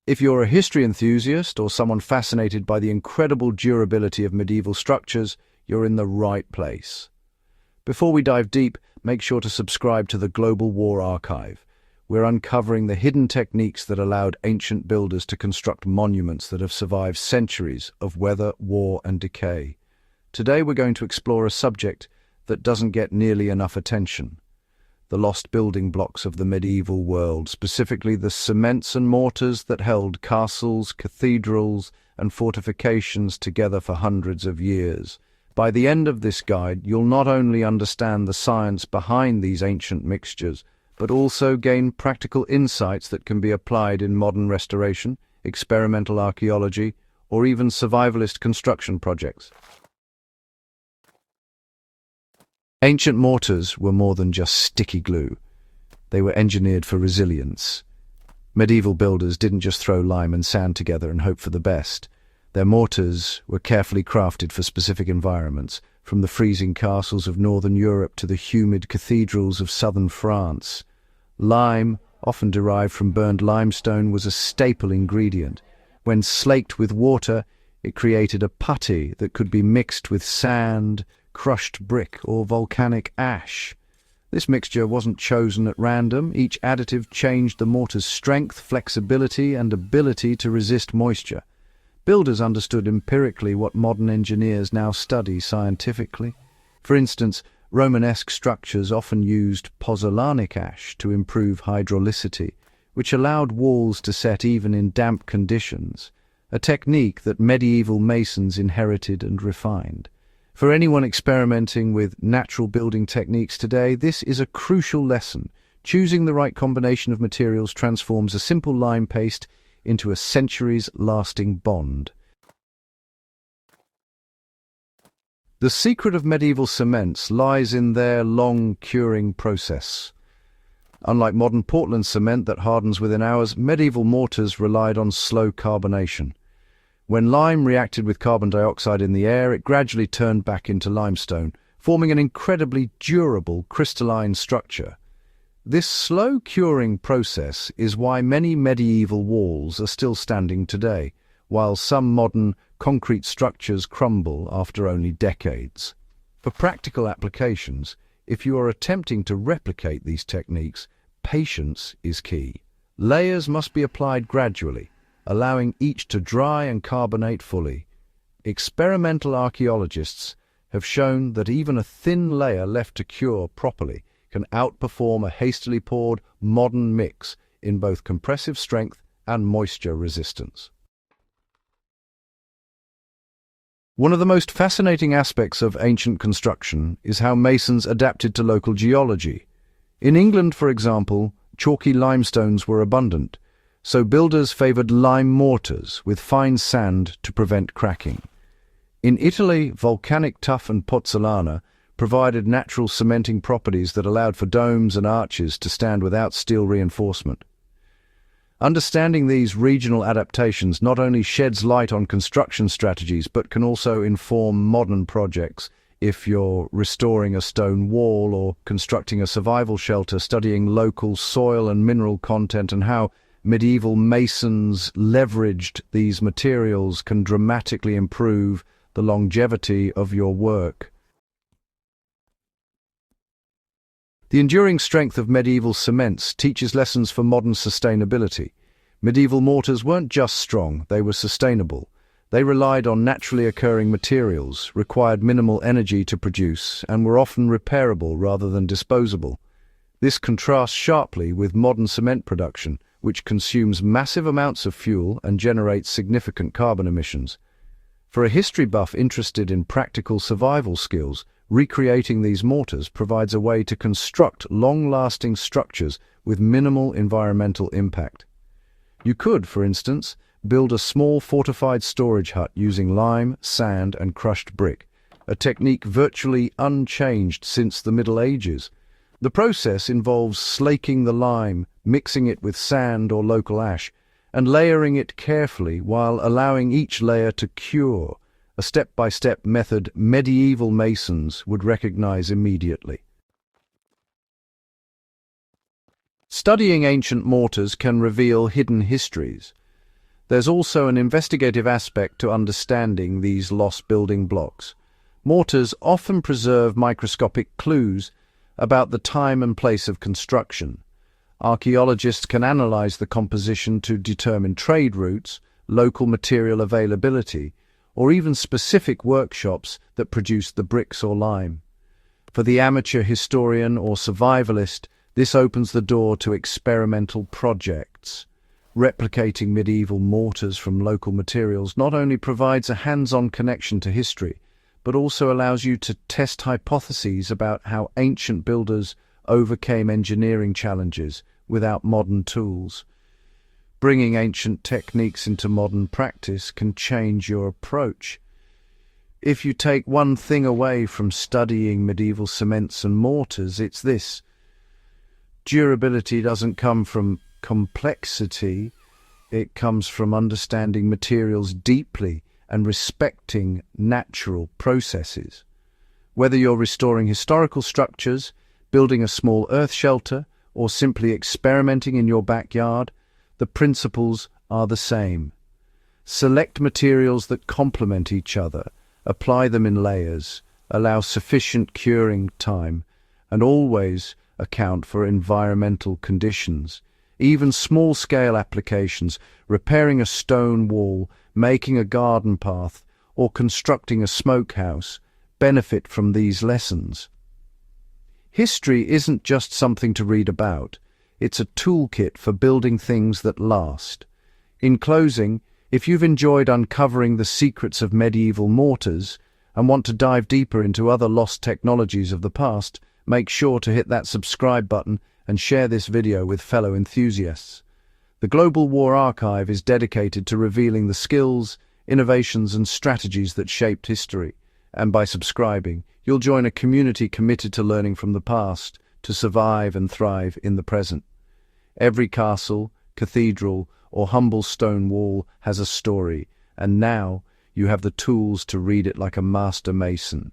If you're a history enthusiast or someone fascinated by the incredible durability of medieval structures, you're in the right place. Before we dive deep, make sure to subscribe to the Global War Archive. We're uncovering the hidden techniques that allowed ancient builders to construct monuments that have survived centuries of weather, war, and decay. Today we're going to explore a subject that doesn't get nearly enough attention: the lost building blocks of the medieval world, specifically the cements and mortars that held castles, cathedrals, and fortifications together for hundreds of years. By the end of this guide, you'll not only understand the science behind these ancient mixtures, but also gain practical insights that can be applied in modern restoration, experimental archaeology, or even survivalist construction projects. Ancient mortars were more than just sticky glue. They were engineered for resilience. Medieval builders didn't just throw lime and sand together and hope for the best. Their mortars were carefully crafted for specific environments, from the freezing castles of northern Europe to the humid cathedrals of southern France. Lime, often derived from burned limestone, was a staple ingredient. When slaked with water, it created a putty that could be mixed with sand, crushed brick, or volcanic ash. This mixture wasn't chosen at random. Each additive changed the mortar's strength, flexibility, and ability to resist moisture. Builders understood empirically what modern engineers now study scientifically. For instance, Romanesque structures often used pozzolanic ash to improve hydraulicity, which allowed walls to set even in damp conditions, a technique that medieval masons inherited and refined. For anyone experimenting with natural building techniques today, this is a crucial lesson. Choosing the right combination of materials transforms a simple lime paste into a centuries-lasting bond. The secret of medieval cements lies in their long curing process. Unlike modern Portland cement that hardens within hours, medieval mortars relied on slow carbonation. When lime reacted with carbon dioxide in the air, it gradually turned back into limestone, forming an incredibly durable crystalline structure. This slow curing process is why many medieval walls are still standing today, while some modern concrete structures crumble after only decades. For practical applications, if you are attempting to replicate these techniques, patience is key. Layers must be applied gradually, allowing each to dry and carbonate fully. Experimental archaeologists have shown that even a thin layer left to cure properly can outperform a hastily poured modern mix in both compressive strength and moisture resistance. One of the most fascinating aspects of ancient construction is how masons adapted to local geology. In England, for example, chalky limestones were abundant, so builders favored lime mortars with fine sand to prevent cracking. In Italy, volcanic tuff and pozzolana provided natural cementing properties that allowed for domes and arches to stand without steel reinforcement. Understanding these regional adaptations not only sheds light on construction strategies but can also inform modern projects. If you're restoring a stone wall or constructing a survival shelter, studying local soil and mineral content and how medieval masons leveraged these materials can dramatically improve the longevity of your work. The enduring strength of medieval cements teaches lessons for modern sustainability. Medieval mortars weren't just strong, they were sustainable. They relied on naturally occurring materials, required minimal energy to produce, and were often repairable rather than disposable. This contrasts sharply with modern cement production, which consumes massive amounts of fuel and generates significant carbon emissions. For a history buff interested in practical survival skills, recreating these mortars provides a way to construct long-lasting structures with minimal environmental impact. You could, for instance, build a small fortified storage hut using lime, sand, and crushed brick, a technique virtually unchanged since the Middle Ages. The process involves slaking the lime, mixing it with sand or local ash, and layering it carefully while allowing each layer to cure, a step-by-step method medieval masons would recognize immediately. Studying ancient mortars can reveal hidden histories. There's also an investigative aspect to understanding these lost building blocks. Mortars often preserve microscopic clues about the time and place of construction. Archaeologists can analyze the composition to determine trade routes, local material availability, or even specific workshops that produced the bricks or lime. For the amateur historian or survivalist, this opens the door to experimental projects. Replicating medieval mortars from local materials not only provides a hands-on connection to history, but also allows you to test hypotheses about how ancient builders overcame engineering challenges without modern tools. Bringing ancient techniques into modern practice can change your approach. If you take one thing away from studying medieval cements and mortars, it's this: durability doesn't come from complexity, it comes from understanding materials deeply and respecting natural processes. Whether you're restoring historical structures, building a small earth shelter, or simply experimenting in your backyard, the principles are the same. Select materials that complement each other, apply them in layers, allow sufficient curing time, and always account for environmental conditions. Even small-scale applications, repairing a stone wall, making a garden path, or constructing a smokehouse, benefit from these lessons. History isn't just something to read about, it's a toolkit for building things that last. In closing, if you've enjoyed uncovering the secrets of medieval mortars and want to dive deeper into other lost technologies of the past, make sure to hit that subscribe button and share this video with fellow enthusiasts. The Global War Archive is dedicated to revealing the skills, innovations, and strategies that shaped history. And by subscribing, you'll join a community committed to learning from the past to survive and thrive in the present. Every castle, cathedral, or humble stone wall has a story, and now you have the tools to read it like a master mason.